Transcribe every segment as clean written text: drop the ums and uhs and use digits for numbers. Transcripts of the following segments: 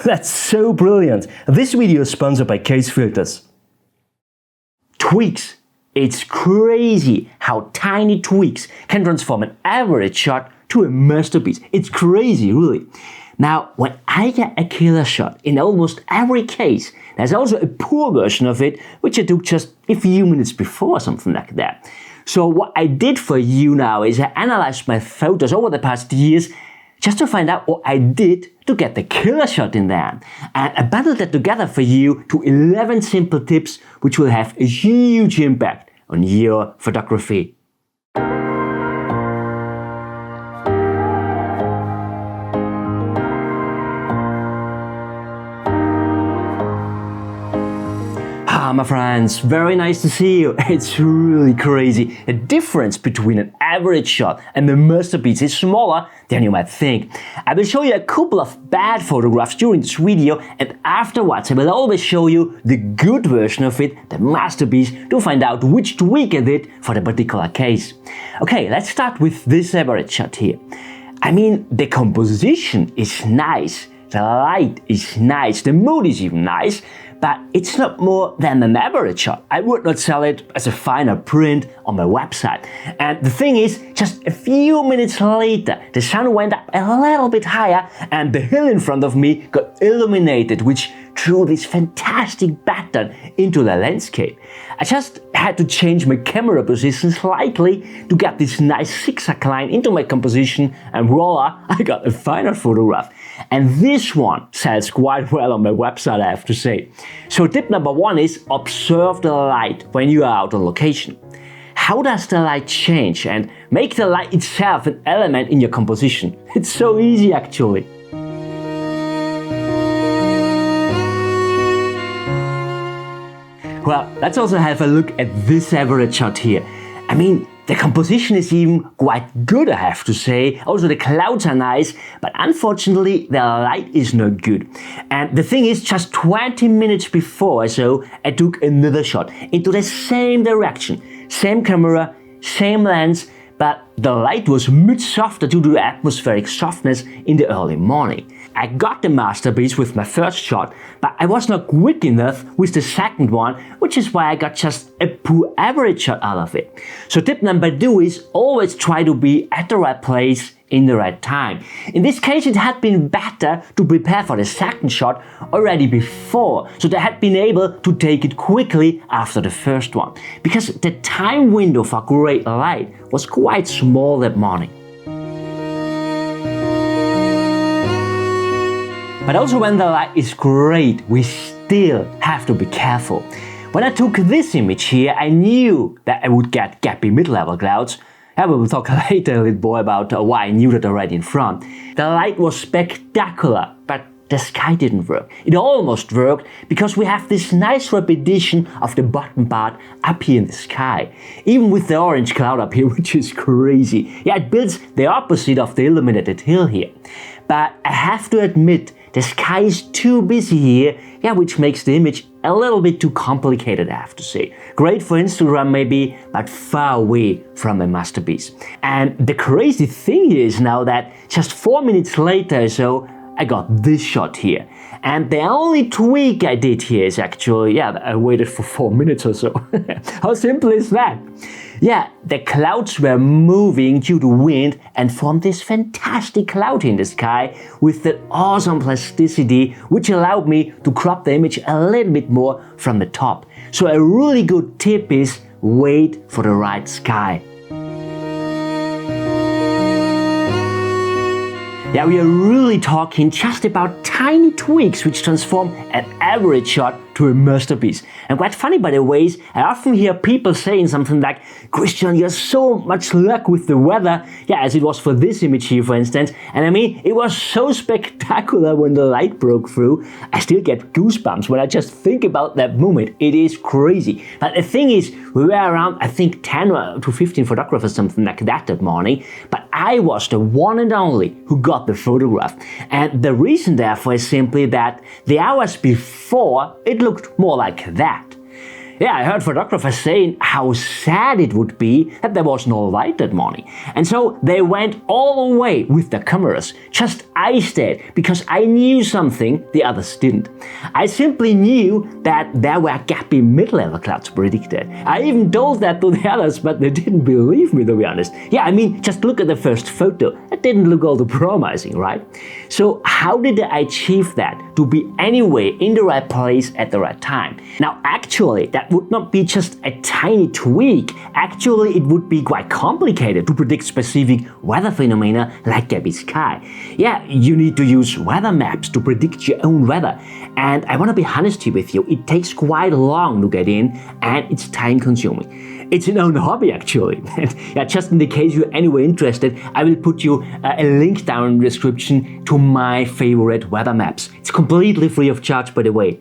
That's so brilliant! This video is sponsored by Case Filters. TWEAKS. It's crazy how tiny tweaks can transform an average shot to a masterpiece. It's crazy, really. Now, when I get a killer shot, in almost every case, there's also a poor version of it, which I took just a few minutes before, something like that. So what I did for you now is I analyzed my photos over the past years just to find out what I did to get the killer shot in there. And I bundled that together for you to 11 simple tips which will have a huge impact on your photography. My friends, very nice to see you. It's really crazy. The difference between an average shot and the masterpiece is smaller than you might think. I will show you a couple of bad photographs during this video, and afterwards I will always show you the good version of it, the masterpiece, to find out which tweak I did for the particular case. Okay, let's start with this average shot here. I mean, the composition is nice, the light is nice, the mood is even nice, but it's not more than an average shot. I would not sell it as a finer print on my website. And the thing is, just a few minutes later, the sun went up a little bit higher and the hill in front of me got illuminated, which threw this fantastic pattern into the landscape. I just had to change my camera position slightly to get this nice zigzag line into my composition, and voila, I got a finer photograph. And this one sells quite well on my website, I have to say. So tip number one is observe the light when you are out on location. How does the light change, and make the light itself an element in your composition? It's so easy actually. Well, let's also have a look at this average shot here. I mean, the composition is even quite good, I have to say. Also, the clouds are nice, but unfortunately, the light is not good. And the thing is, just 20 minutes before or so, I took another shot into the same direction. Same camera, same lens, but the light was much softer due to the atmospheric softness in the early morning. I got the masterpiece with my first shot, but I was not quick enough with the second one, which is why I got just a poor average shot out of it. So tip number two is always try to be at the right place in the right time. In this case, it had been better to prepare for the second shot already before, so they had been able to take it quickly after the first one, because the time window for great light was quite small that morning. But also when the light is great, we still have to be careful. When I took this image here, I knew that I would get gappy mid-level clouds. We will talk later a little more about why I knew that already in front. The light was spectacular, but the sky didn't work. It almost worked because we have this nice repetition of the bottom part up here in the sky. Even with the orange cloud up here, which is crazy. Yeah, it builds the opposite of the illuminated hill here. But I have to admit, the sky is too busy here, yeah, which makes the image a little bit too complicated, I have to say. Great for Instagram maybe, but far away from a masterpiece. And the crazy thing here is now that just 4 minutes later or so, I got this shot here. And the only tweak I did here is actually, yeah, I waited for 4 minutes or so. How simple is that? Yeah, the clouds were moving due to wind and formed this fantastic cloud in the sky with that awesome plasticity, which allowed me to crop the image a little bit more from the top. So a really good tip is wait for the right sky. Yeah, we are really talking just about tiny tweaks which transform an average shot to a masterpiece. And quite funny by the way, I often hear people saying something like, Christian, you have so much luck with the weather. Yeah, as it was for this image here, for instance. And I mean, it was so spectacular when the light broke through. I still get goosebumps when I just think about that moment. It is crazy. But the thing is, we were around, I think, 10 to 15 photographers, something like that morning. But I was the one and only who got the photograph. And the reason therefore is simply that the hours before, it looked more like that. Yeah, I heard photographers saying how sad it would be that there was no light that morning. And so they went all the way with their cameras. Just I stayed because I knew something the others didn't. I simply knew that there were gappy mid-level clouds predicted. I even told that to the others, but they didn't believe me, to be honest. Yeah, I mean, just look at the first photo. It didn't look all too promising, right? So how did I achieve that? To be anyway in the right place at the right time. Now, actually, that would not be just a tiny tweak. Actually, it would be quite complicated to predict specific weather phenomena like gappy sky. Yeah, you need to use weather maps to predict your own weather. And I want to be honest here with you, it takes quite long to get in and it's time consuming. It's an own hobby actually. Yeah, just in the case you're anyway interested, I will put you a link down in the description to my favorite weather maps. It's completely free of charge, by the way.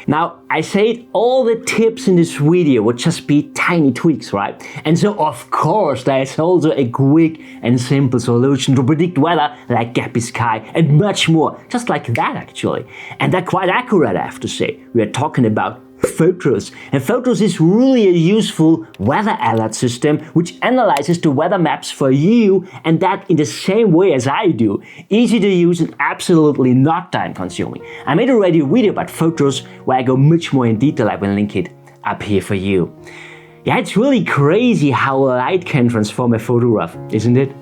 Now, I said all the tips in this video would just be tiny tweaks, right? And so of course there is also a quick and simple solution to predict weather like gappy sky and much more, just like that actually. And they're quite accurate, I have to say. We are talking about Photos. And Photos is really a useful weather alert system which analyzes the weather maps for you, and that in the same way as I do. Easy to use and absolutely not time consuming. I made already a video about Photos where I go much more in detail. I will link it up here for you. Yeah, it's really crazy how light can transform a photograph, isn't it?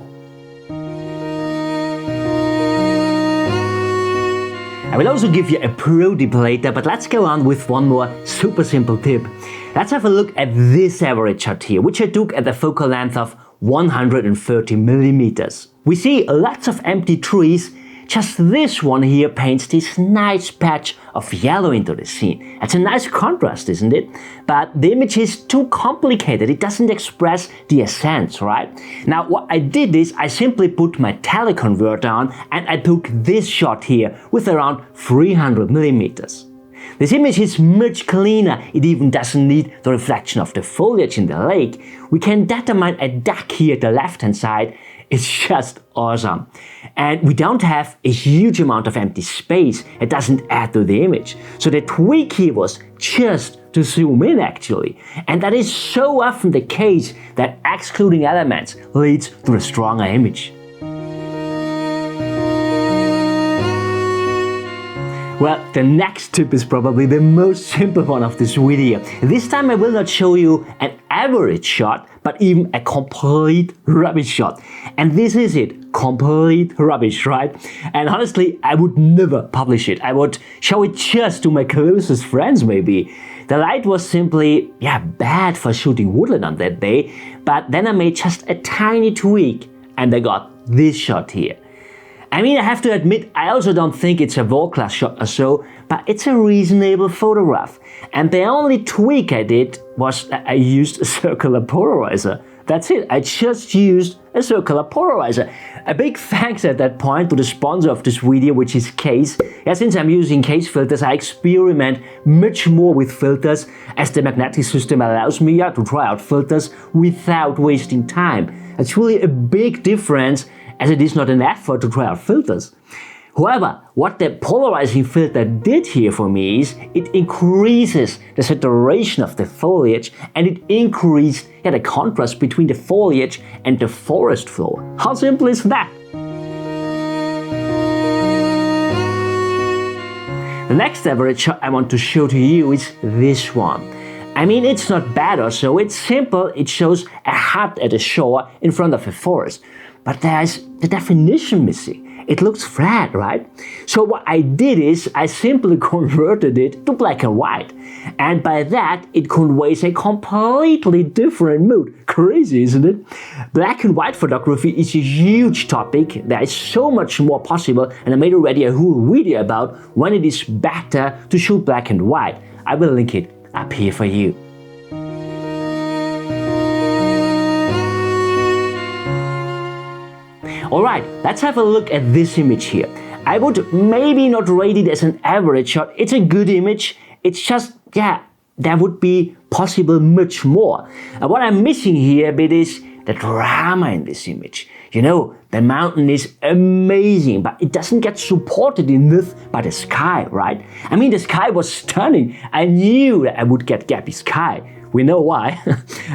I will also give you a pro tip later, but let's go on with one more super simple tip. Let's have a look at this average shot here, which I took at the focal length of 130 millimeters. We see lots of empty trees. Just this one here paints this nice patch of yellow into the scene. It's a nice contrast, isn't it? But the image is too complicated. It doesn't express the essence, right? Now, what I did is I simply put my teleconverter on and I took this shot here with around 300 millimeters. This image is much cleaner. It even doesn't need the reflection of the foliage in the lake. We can determine a duck here at the left-hand side. It's just awesome. And we don't have a huge amount of empty space. It doesn't add to the image. So the tweak here was just to zoom in actually. And that is so often the case that excluding elements leads to a stronger image. Well, the next tip is probably the most simple one of this video. This time I will not show you an average shot, but even a complete rubbish shot. And this is it, complete rubbish, right? And honestly, I would never publish it. I would show it just to my closest friends maybe. The light was simply, bad for shooting woodland on that day, but then I made just a tiny tweak and I got this shot here. I mean, I have to admit, I also don't think it's a world-class shot or so, but it's a reasonable photograph. And the only tweak I did was that I used a circular polarizer. That's it, I just used a circular polarizer. A big thanks at that point to the sponsor of this video, which is Case. Yeah, since I'm using Case filters, I experiment much more with filters as the magnetic system allows me to try out filters without wasting time. It's really a big difference, as it is not an effort to try out filters. However, what the polarizing filter did here for me is it increases the saturation of the foliage and it increased the contrast between the foliage and the forest floor. How simple is that? The next average shot I want to show to you is this one. I mean, it's not bad or so, it's simple, it shows a hut at the shore in front of a forest. But there's the definition missing. It looks flat, right? So what I did is I simply converted it to black and white. And by that, it conveys a completely different mood. Crazy, isn't it? Black and white photography is a huge topic. There is so much more possible, and I made already a whole video about when it is better to shoot black and white. I will link it up here for you. Alright, let's have a look at this image here. I would maybe not rate it as an average shot. It's a good image. It's just, there would be possible much more. And what I'm missing here a bit is the drama in this image. You know, The mountain is amazing, but it doesn't get supported enough by the sky, right? I mean, the sky was stunning. I knew that I would get gappy sky. We know why.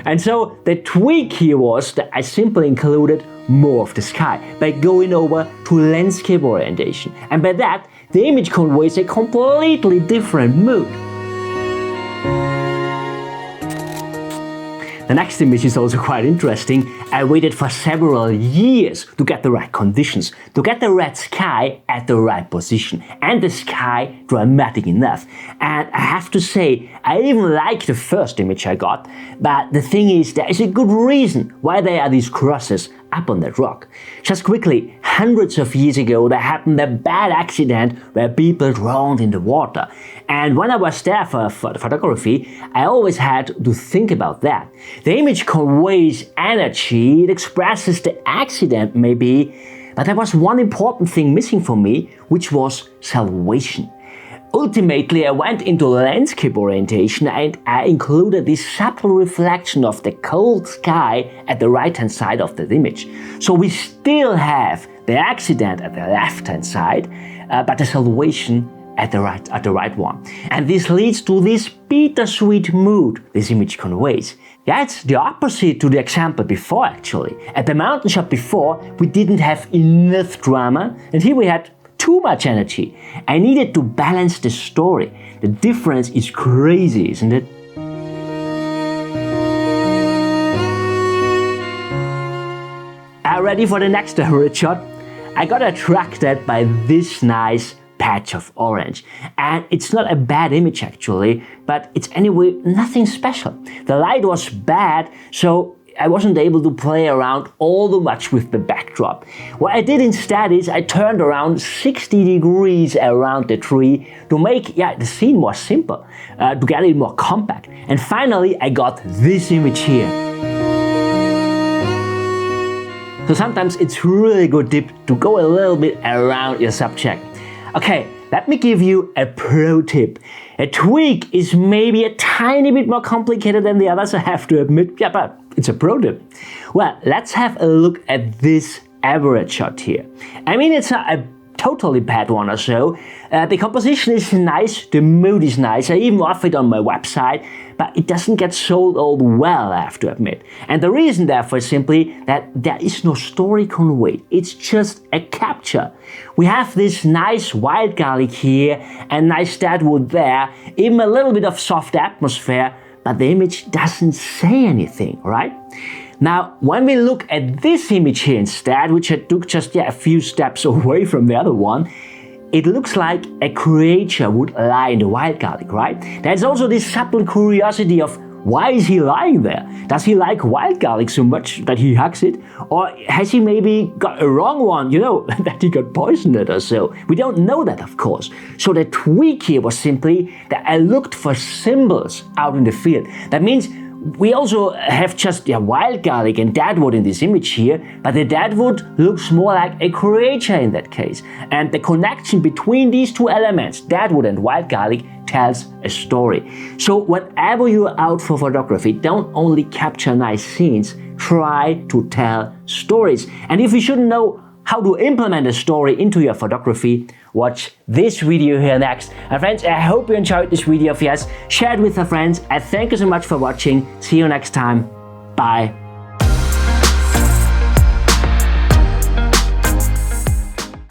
And so the tweak here was that I simply included more of the sky by going over to landscape orientation. And by that, the image conveys a completely different mood. The next image is also quite interesting. I waited for several years to get the right conditions, to get the red sky at the right position and the sky dramatic enough. And I have to say, I even like the first image I got, but the thing is, there is a good reason why there are these crosses up on that rock. Just quickly, hundreds of years ago there happened a bad accident where people drowned in the water. And when I was there for the photography, I always had to think about that. The image conveys energy, it expresses the accident maybe, but there was one important thing missing for me, which was salvation. Ultimately, I went into landscape orientation and I included this subtle reflection of the cold sky at the right-hand side of the image. So we still have the accident at the left-hand side, but the salvation at the right one. And this leads to this bittersweet mood this image conveys. Yeah, it's the opposite to the example before actually. At the mountain shot before, we didn't have enough drama, and here we had too much energy. I needed to balance the story. The difference is crazy, isn't it? Are you ready for the next average shot? I got attracted by this nice patch of orange. And it's not a bad image actually, but it's anyway nothing special. The light was bad, so I wasn't able to play around all too much with the backdrop. What I did instead is I turned around 60 degrees around the tree to make the scene more simple, to get it more compact. And finally I got this image here. So sometimes it's really good tip to go a little bit around your subject. Okay, let me give you a pro tip. A tweak is maybe a tiny bit more complicated than the others, I have to admit, but it's a pro tip. Well, let's have a look at this average shot here. I mean, it's a totally bad one or so. The composition is nice, the mood is nice, I even offer it on my website, but it doesn't get sold all well, I have to admit. And the reason therefore is simply that there is no story conveyed, it's just a capture. We have this nice wild garlic here and nice deadwood there, even a little bit of soft atmosphere, but the image doesn't say anything, right? Now, when we look at this image here instead, which I took just a few steps away from the other one, it looks like a creature would lie in the wild garlic, right? There's also this subtle curiosity of why is he lying there? Does he like wild garlic so much that he hugs it? Or has he maybe got a wrong one, that he got poisoned or so? We don't know that, of course. So the tweak here was simply that I looked for symbols out in the field. That means we also have just wild garlic and deadwood in this image here, but the deadwood looks more like a creature in that case. And the connection between these two elements, deadwood and wild garlic, tells a story. So whenever you're out for photography, don't only capture nice scenes, try to tell stories. And if you shouldn't know how to implement a story into your photography, watch this video here next. And friends, I hope you enjoyed this video. If yes, share it with your friends. And thank you so much for watching. See you next time. Bye.